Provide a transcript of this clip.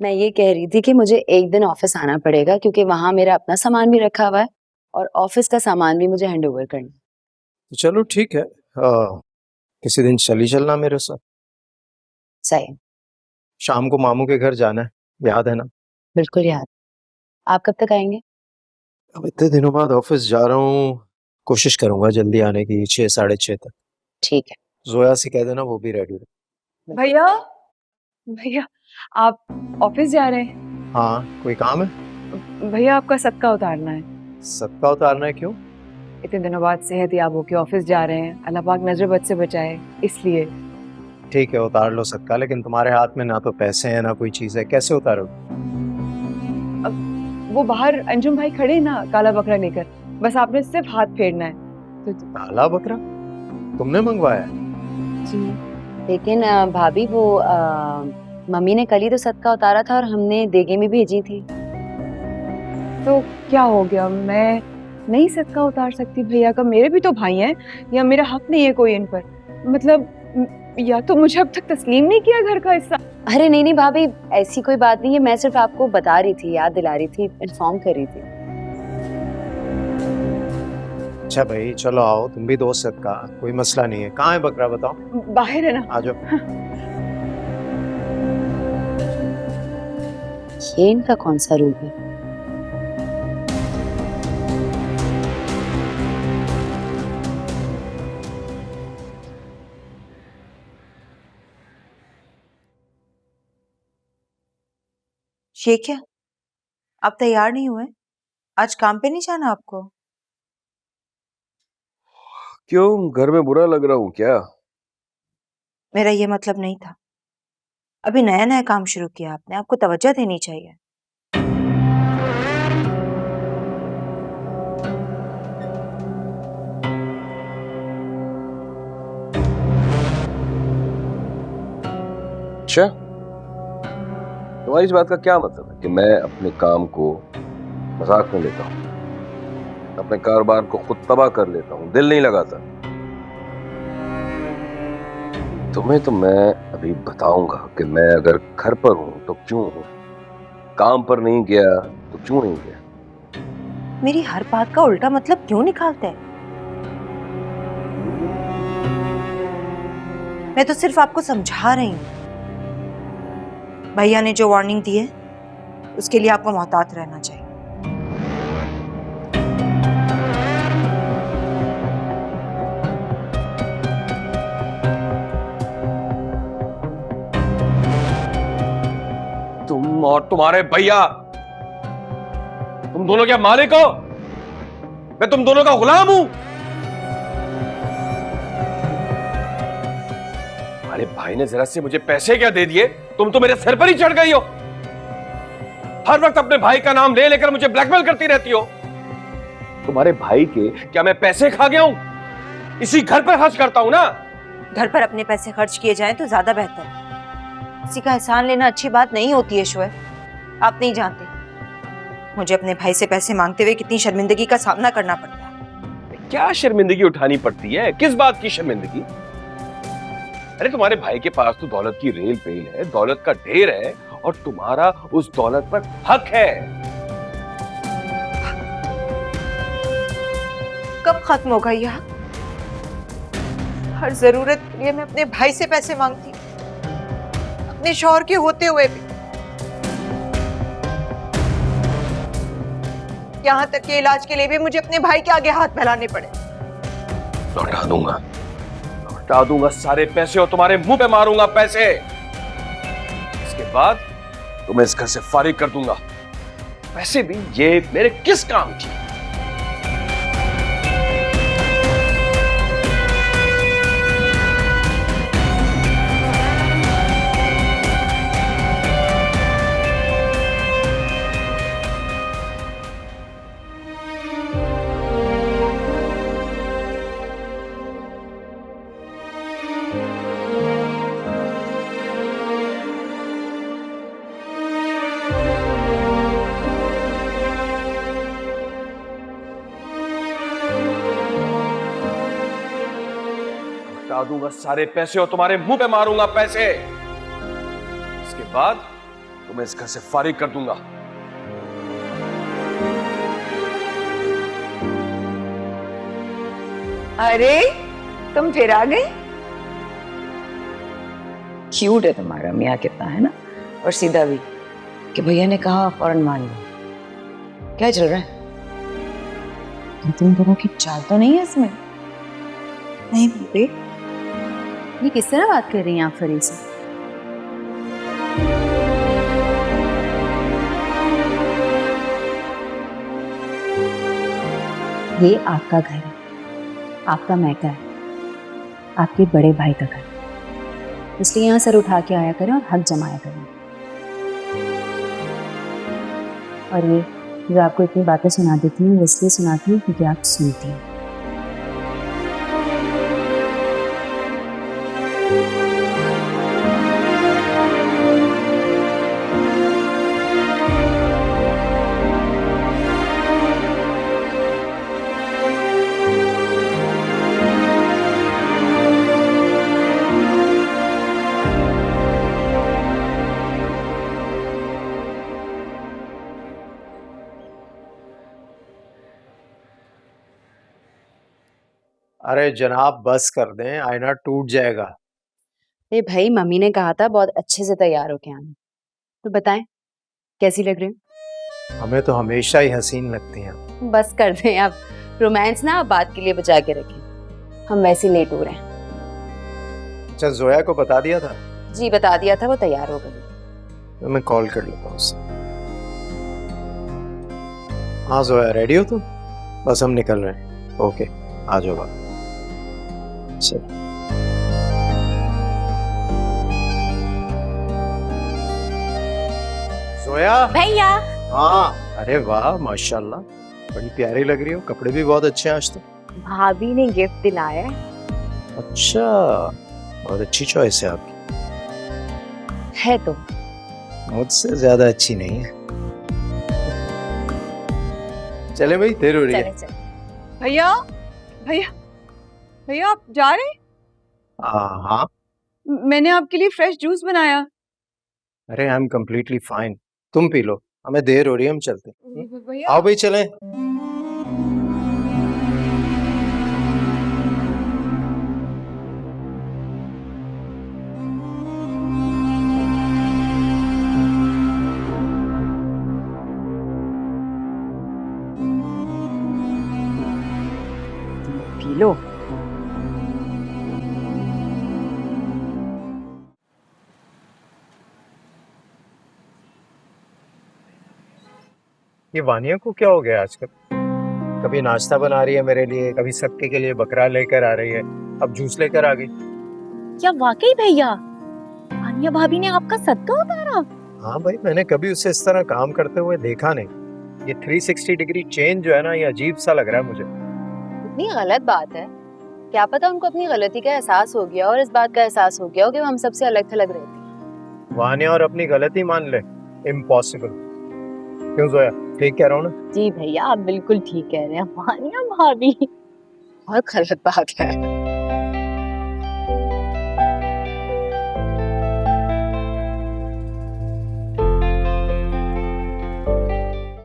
मैं ये कह रही थी कि मुझे एक दिन ऑफिस आना पड़ेगा क्योंकि वहां मेरा अपना सामान भी रखा हुआ है और ऑफिस का सामान भी मुझे हैंड ओवर करना है। तो चलो ठीक है, किसी दिन चली चलना मेरे साथ। सही। शाम को मामू के घर जाना है, याद है ना? बिल्कुल याद। आप कब तक आएंगे? अब इतने दिनों बाद ऑफिस जा रहा हूँ, कोशिश करूंगा जल्दी आने की, 6 साढ़े 6 तक। ठीक है। जोया से कह देना वो भी रेडी रहे। भैया, भैया आप ऑफिस जा रहे हैं? हाँ, कोई काम है? भैया आपका सदका उतारना है। सदका उतारना है? क्यों? इतने दिनों बाद सेहत याब होके ऑफिस जा रहे हैं, अल्लाह पाक नजर बद से बचाए, इसलिए। ठीक है, उतार लो सदका, लेकिन तुम्हारे हाथ में ना तो पैसे हैं ना कोई चीज है, कैसे उतारो? वो बाहर अंजुम भाई खड़े हैं ना काला बकरा लेकर, बस आपने सिर्फ हाथ फेरना है। काला बकरा तुमने मंगवाया? जी। लेकिन भाभी वो मम्मी ने कल ही तो सदका उतारा था और हमने देगे में भेजी थी। तो क्या हो गया, मैं नहीं सदका उतार सकती भैया का? मेरे भी तो भाई हैं, या मेरा हक नहीं है कोई इन पर? मतलब या तो मुझे अब तक तस्लीम नहीं किया घर का हिस्सा। अरे नहीं नहीं भाभी, ऐसी कोई बात नहीं है, मैं सिर्फ आपको बता रही थी, याद दिला रही थी, इन्फॉर्म कर रही थी। अच्छा भाई चलो आओ, तुम भी दो सदका, कोई मसला नहीं है। कहाँ है बकरा बताओ? बाहर है ना। आ जाओ। ये इनका कौन सा रूप है? ये क्या, आप तैयार नहीं हुए? आज काम पे नहीं जाना आपको? क्यों, घर में बुरा लग रहा हूँ क्या? मेरा ये मतलब नहीं था। अभी नया नया काम शुरू किया आपने, आपको तवज्जो देनी चाहिए। अच्छा, तुम्हारी इस बात का क्या मतलब है कि मैं अपने काम को मजाक में लेता हूँ, अपने कारोबार को खुद तबाह कर लेता हूँ, दिल नहीं लगाता? तुम्हें तो मैं अभी बताऊंगा कि मैं अगर घर पर हूं तो क्यों हूं, काम पर नहीं गया तो क्यों नहीं गया। मेरी हर बात का उल्टा मतलब क्यों निकालते हैं? मैं तो सिर्फ आपको समझा रही हूँ। भैया ने जो वार्निंग दी है उसके लिए आपको मोहतात रहना चाहिए। तुम और तुम्हारे भैया, तुम दोनों क्या मालिक हो? मैं तुम दोनों का गुलाम हूं? तुम्हारे भाई ने जरा से मुझे पैसे क्या दे दिए, तुम तो मेरे सिर पर ही चढ़ गई हो। हर वक्त अपने भाई का नाम ले लेकर मुझे ब्लैकमेल करती रहती हो। तुम्हारे भाई के क्या मैं पैसे खा गया हूं? इसी घर पर खर्च करता हूं ना। घर पर अपने पैसे खर्च किए जाएं तो ज्यादा बेहतर है। किसी का एहसान लेना अच्छी बात नहीं होती है शोएब, आप नहीं जानते मुझे अपने भाई से पैसे मांगते हुए कितनी शर्मिंदगी का सामना करना पड़ता है। क्या शर्मिंदगी उठानी पड़ती है? किस बात की शर्मिंदगी? अरे तुम्हारे भाई के पास तो दौलत की रेल पेल है, दौलत का ढेर है, और तुम्हारा उस दौलत पर हक है। कब खत्म होगा यह हक? हर जरूरत के लिए मैं अपने भाई से पैसे मांगती हूँ, अपने शौहर के होते हुए भी। यहाँ तक कि इलाज के लिए भी मुझे अपने भाई के आगे हाथ फैलाने पड़े। लौटा दूंगा सारे पैसे और तुम्हारे मुंह पे मारूंगा पैसे। इसके बाद तुम्हें इस घर से फारिग कर दूंगा। पैसे भी ये मेरे किस काम की? लौटा दूंगा सारे पैसे और तुम्हारे मुंह पे मारूंगा पैसे। इसके बाद तो मैं इस घर से फारिग कर दूंगा। अरे तुम फिर आ गए। क्यूट है तुम्हारा मियाँ कितना, है ना, और सीधा भी कि भैया ने कहा फौरन मान लो। क्या चल रहा है? तुम दोनों की चाल तो नहीं है इसमें? नहीं बेबी, ये किस तरह बात कर रही हैं आप फरीद से? ये आपका घर है, आपका मैका है, आपके बड़े भाई का घर, इसलिए यहाँ सर उठा के आया करें और हक जमाया करें। और ये जो आपको इतनी बातें सुना देती हूँ, वो इसलिए सुनाती हूँ क्योंकि आप सुनती हैं। अरे जनाब बस कर दें, आईना टूट जाएगा। ये भाई मम्मी ने कहा था बहुत अच्छे से तैयार होके आना, तो बताएं कैसी लग रही हूँ? हमें तो हमेशा ही हसीन लगती हैं। बस कर दें आप, रोमांस ना आप बात के लिए बचा के रखें, हम वैसे ही लेट हो रहे हैं। अच्छा जोया को बता दिया था? जी बता दिया था, वो तैयार हो गई। तो मैं कॉल कर लेता हूँ उससे। हाँ जोया रेडी हो तुम? बस हम निकल रहे हैं। ओके आ जाओ बात। चल जोया। भैया हाँ अरे वाह माशाल्लाह, बड़ी प्यारी लग रही हो, कपड़े भी बहुत अच्छे हैं आज तो। भाभी ने गिफ्ट दिलाया है। अच्छा बहुत अच्छी चॉइस है आपकी। है तो मुझसे ज्यादा अच्छी नहीं है। चले भाई देर हो रही है। चले चले। भैया भैया भैया आप जा रहे हैं? हाँ मैंने आपके लिए फ्रेश जूस बनाया। अरे आई एम कम्प्लीटली फाइन, तुम पी लो, हमें देर हो रही है, हम चलते हैं। भैया आओ भाई चलें। P low. ये वानिया को क्या हो गया आजकल? कभी नाश्ता बना रही है मेरे लिए, कभी सबके के लिए बकरा लेकर आ रही है, अब जूस लेकर आ गई। क्या वाकई भैया आनिया भाभी ने आपका सदका उतारा? हाँ भाई, मैंने कभी उसे इस तरह काम करते हुए देखा नहीं। ये 360 डिग्री चेंज जो है ना, ये अजीब सा लग रहा है मुझे। इतनी गलत बात है, क्या पता उनको अपनी गलती का एहसास हो गया और इस बात का एहसास हो गया हो कि वो हम सबसे अलग थलग रहती हैं। वानिया और अपनी गलती मान ले, इम्पॉसिबल। क्यों जोया, ठीक कह रहा हूँ ना? जी भैया आप बिल्कुल ठीक कह रहे हैं, आनिया भाभी। बहुत गलत बात है।